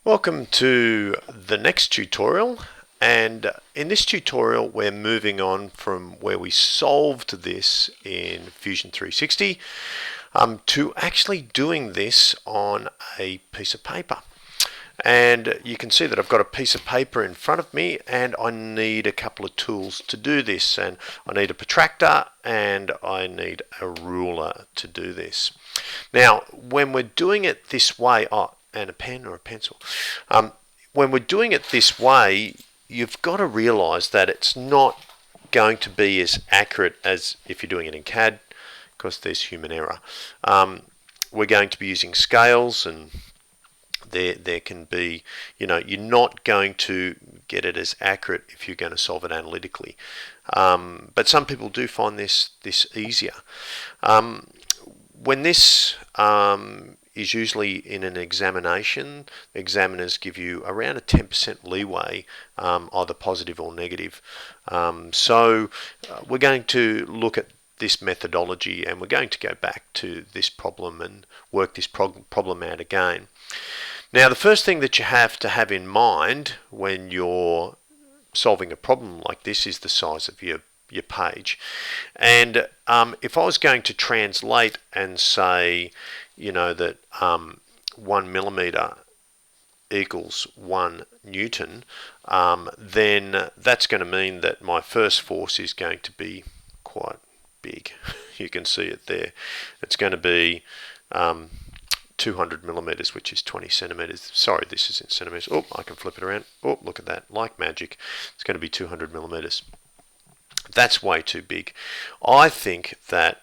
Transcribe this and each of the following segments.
Welcome to the next tutorial, and in this tutorial we're moving on from where we solved this in Fusion 360 to actually doing this on a piece of paper. And you can see that I've got a piece of paper in front of me and I need a couple of tools to do this, and I need a protractor and I need a ruler to do this. Now when we're doing it this way, and a pen or a pencil. When we're doing it this way, you've got to realize that it's not going to be as accurate as if you're doing it in CAD, because there's human error. We're going to be using scales, and there can be, you're not going to get it as accurate if you're going to solve it analytically. But some people do find this easier. When this is usually in an examination, the examiners give you around a 10% leeway, either positive or negative. So we're going to look at this methodology, and we're going to go back to this problem and work this problem out again. Now the first thing that you have to have in mind when you're solving a problem like this is the size of your page. And if I was going to translate and say, that 1 millimeter equals 1 Newton, then that's going to mean that my first force is going to be quite big. You can see it there. It's going to be 200 millimeters, which is 20 centimeters. Sorry, this is in centimeters. Oh, I can flip it around. Oh, look at that. Like magic. It's going to be 200 millimeters. That's way too big. I think that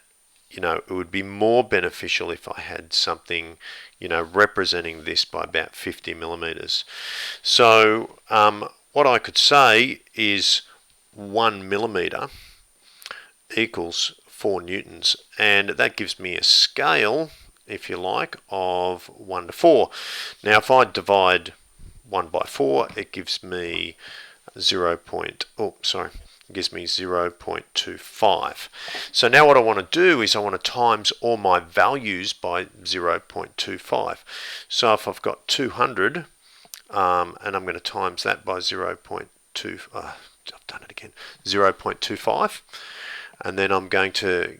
it would be more beneficial if I had something, representing this by about 50 millimeters. So what I could say is 1 millimeter equals 4 newtons, and that gives me a scale, if you like, of 1 to 4. Now if I divide 1 by 4, it gives me 0.25. So now what I want to do is I want to times all my values by 0.25. So if I've got 200, and I'm going to times that by 0.25, and then I'm going to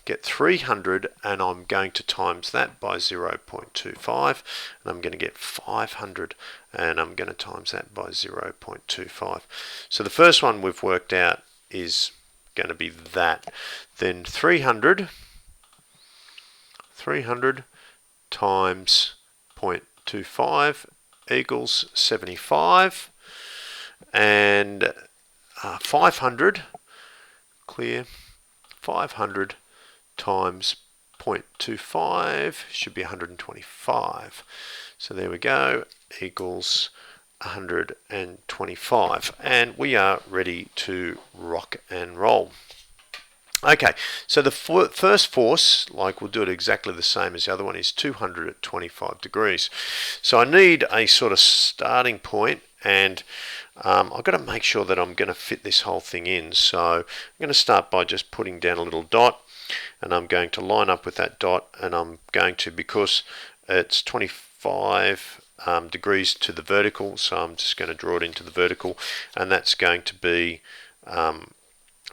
get 300, and I'm going to times that by 0.25, and I'm going to get 500, and I'm going to times that by 0.25. So the first one we've worked out is going to be that. Then 300 times 0.25 equals 75, and 500 times 0.25 should be 125. So there we go, equals 125, and we are ready to rock and roll. Okay, so the first force, like we'll do it exactly the same as the other one, is 200 at 25 degrees. So I need a sort of starting point, and I've got to make sure that I'm going to fit this whole thing in. So I'm going to start by just putting down a little dot, and I'm going to line up with that dot, and I'm going to, because it's 25 degrees to the vertical, so I'm just going to draw it into the vertical, and that's going to be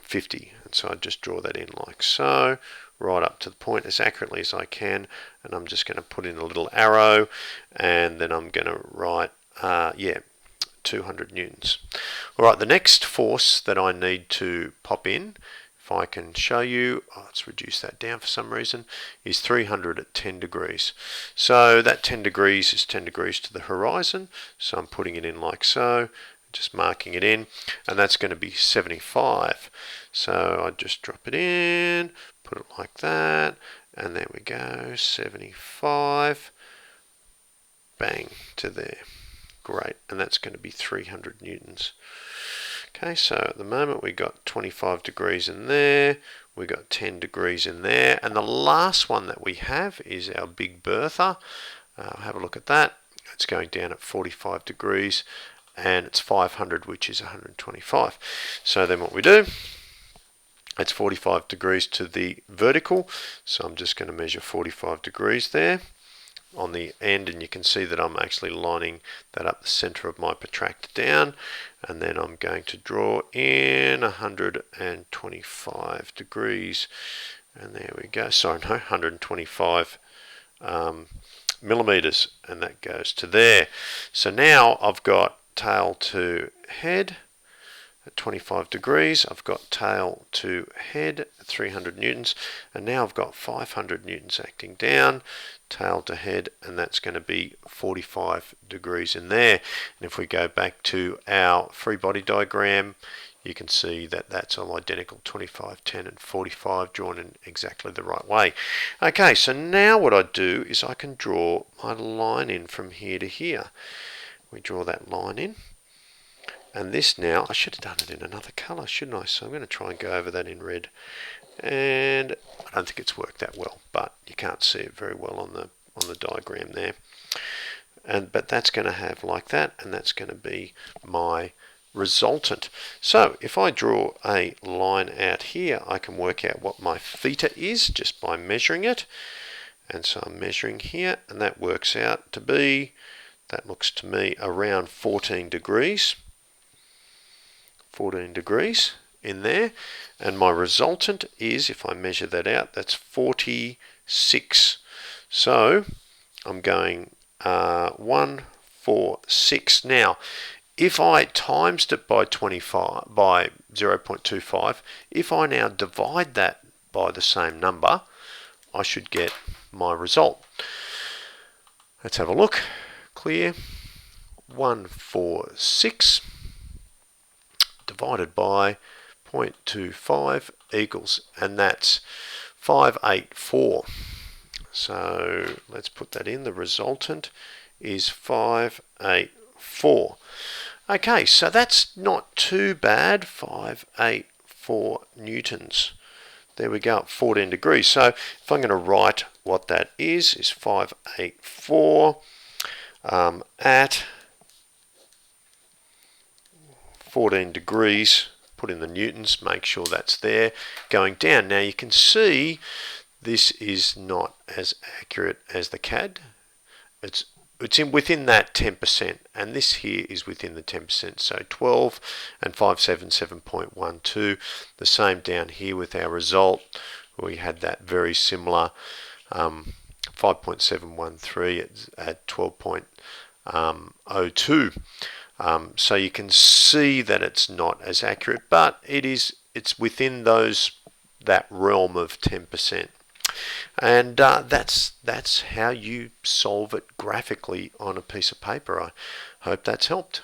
50. And so I just draw that in like so, right up to the point as accurately as I can, and I'm just going to put in a little arrow, and then I'm going to write 200 newtons. Alright, the next force that I need to pop in, if I can show you, let's reduce that down for some reason, is 300 at 10 degrees. So that 10 degrees is 10 degrees to the horizon, so I'm putting it in like so, just marking it in, and that's going to be 75. So I just drop it in, put it like that, and there we go, 75, bang, to there. Great, and that's going to be 300 newtons. Okay, so at the moment we got 25 degrees in there, we got 10 degrees in there, and the last one that we have is our Big Bertha. Have a look at that. It's going down at 45 degrees, and it's 500, which is 125. So then what we do, it's 45 degrees to the vertical, so I'm just going to measure 45 degrees there. on the end, and you can see that I'm actually lining that up the center of my protractor down, and then I'm going to draw in 125 degrees, and there we go. Sorry, no, 125 millimeters, and that goes to there. So now I've got tail to head at 25 degrees, I've got tail to head at 300 newtons, and now I've got 500 newtons acting down, tail to head, and that's going to be 45 degrees in there. And if we go back to our free body diagram, you can see that that's all identical, 25, 10 and 45 drawn in exactly the right way. Okay, so now what I do is I can draw my line in from here to here. We draw that line in. And this now, I should have done it in another colour, shouldn't I? So I'm going to try and go over that in red. And I don't think it's worked that well, but you can't see it very well on the diagram there. But that's going to have like that, and that's going to be my resultant. So if I draw a line out here, I can work out what my theta is just by measuring it. And so I'm measuring here, and that works out to be, that looks to me around 14 degrees. 14 degrees in there, and my resultant is, if I measure that out, that's 46. So I'm going 146. Now if I times it by 0.25, if I now divide that by the same number, I should get my result. Let's have a look. Clear. 146 divided by 0.25 equals, and that's 584. So let's put that in. The resultant is 584. Okay, so that's not too bad. 584 newtons. There we go, 14 degrees. So if I'm going to write what that is 584 at 14 degrees, put in the newtons, make sure that's there, going down. Now you can see this is not as accurate as the CAD. It's within that 10%, and this here is within the 10%. So 12 and 577.12. The same down here with our result. We had that very similar 5.713 at 12.02. So you can see that it's not as accurate, but it's within that realm of 10%. And that's how you solve it graphically on a piece of paper. I hope that's helped.